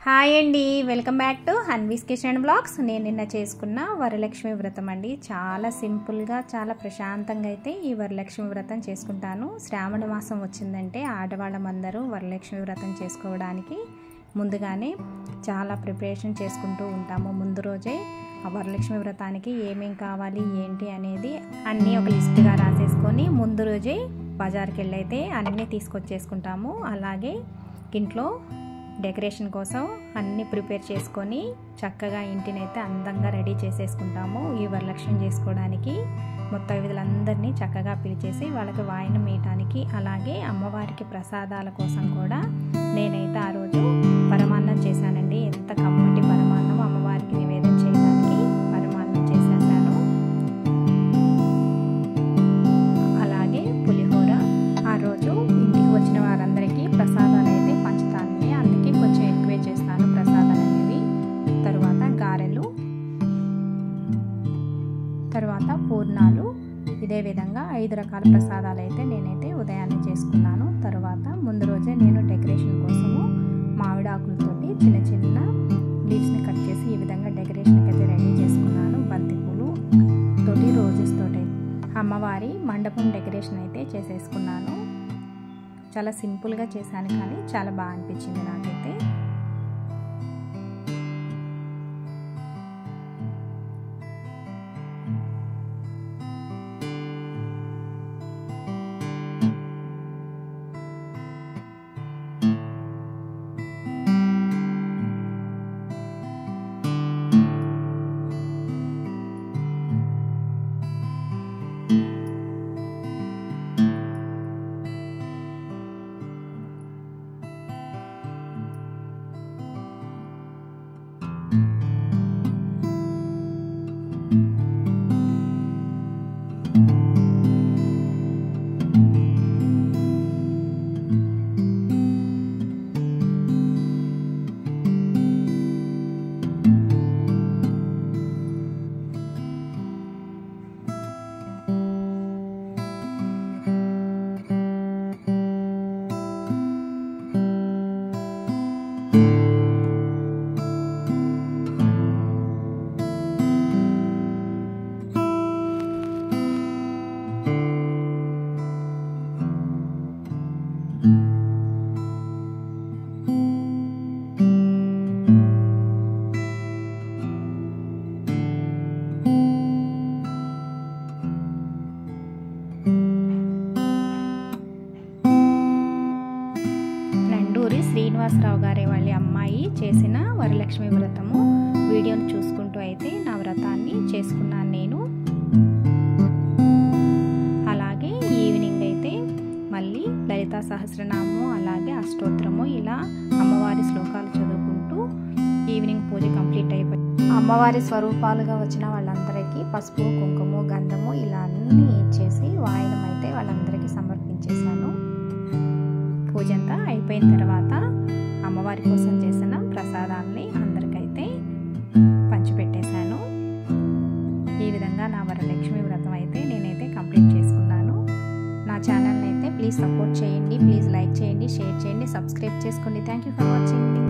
Hi అండి, welcome back to Hanvi's kitchen and blogs. నేను నిన్న చేసుకున్న వరలక్ష్మి వ్రతం అండి. చాలా సింపుల్గా, చాలా ప్రశాంతంగా అయితే ఈ వరలక్ష్మి వ్రతం చేసుకుంటాను. శ్రావణ మాసం వచ్చిందంటే ఆడవాళ్ళమందరూ వరలక్ష్మి వ్రతం చేసుకోవడానికి ముందుగానే చాలా ప్రిపరేషన్ చేసుకుంటూ ఉంటాము. ముందు రోజే ఆ వరలక్ష్మి వ్రతానికి ఏమేం కావాలి ఏంటి అనేది అన్నీ ఒక లిస్ట్గా రాసేసుకొని ముందు రోజే బజార్కి వెళ్ళి అయితే అన్నీ తీసుకొచ్చేసుకుంటాము. అలాగే ఇంట్లో డెకరేషన్ కోసం అన్నీ ప్రిపేర్ చేసుకొని చక్కగా ఇంటిని అయితే అందంగా రెడీ చేసేసుకుంటాము. ఈ వరలక్ష్మి చేసుకోవడానికి ముత్తైదులందరినీ చక్కగా పిలిచేసి వాళ్ళకి వాయనం వేయటానికి, అలాగే అమ్మవారికి ప్రసాదాల కోసం కూడా నేనైతే ఆ రోజు పరమాన్నం చేశానండి. ఎంత కమ్మటి పరమాన్నం అమ్మవారికి నివేదన చేయడానికి పరమాన్నం చేసేసాను. అలాగే పులిహోర ఆ రోజు ఇంటికి వచ్చిన వారందరికీ ప్రసాదాలు అయితే పంచుతానండి. అందుకే కొంచెం ఎక్కువే చేస్తాను ప్రసాదాలు అనేవి. తర్వాత గారెలు, తర్వాత పూర్ణాలు, ఇదే విధంగా 5 రకాల ప్రసాదాలు అయితే నేనైతే ఉదయాన్నే చేసుకున్నాను. తర్వాత ముందు రోజే నేను డెకరేషన్ కోసము మామిడి ఆకులతోటి చిన్న చిన్న లీవ్స్ని కట్ చేసి ఈ విధంగా డెకరేషన్కి అయితే రెడీ చేసుకున్నాను. బంతిపూలు తోటి, రోజెస్ తోటి అమ్మవారి మండపం డెకరేషన్ అయితే చేసేసుకున్నాను. చాలా సింపుల్గా చేశాను, కానీ చాలా బాగా అనిపించింది నాకైతే. శ్రీనివాసరావు గారి వాళ్ళ అమ్మాయి చేసిన వరలక్ష్మి వ్రతము వీడియోని చూసుకుంటూ అయితే నా వ్రతాన్ని చేసుకున్నాను నేను. అలాగే ఈవినింగ్ అయితే మళ్ళీ లలితా సహస్రనామము, అలాగే అష్టోత్తరము, ఇలా అమ్మవారి శ్లోకాలు చదువుకుంటూ ఈవినింగ్ పూజ కంప్లీట్ అయిపోయింది. అమ్మవారి స్వరూపాలుగా వచ్చిన వాళ్ళందరికీ పసుపు, కుంకుమ, గంధము ఇలా అన్నీ ఇచ్చేసి వాయనం అయితే వాళ్ళందరికీ సమర్పించేశాను. పూజ అంతా అయిపోయిన తర్వాత అమ్మవారి కోసం చేసిన ప్రసాదాలని అందరికైతే పంచిపెట్టేశాను. ఈ విధంగా నా వరలక్ష్మి వ్రతం అయితే నేనైతే కంప్లీట్ చేసుకున్నాను. నా ఛానల్ని అయితే ప్లీజ్ సపోర్ట్ చేయండి, ప్లీజ్ లైక్ చేయండి, షేర్ చేయండి, సబ్స్క్రైబ్ చేసుకోండి. Thank you for watching.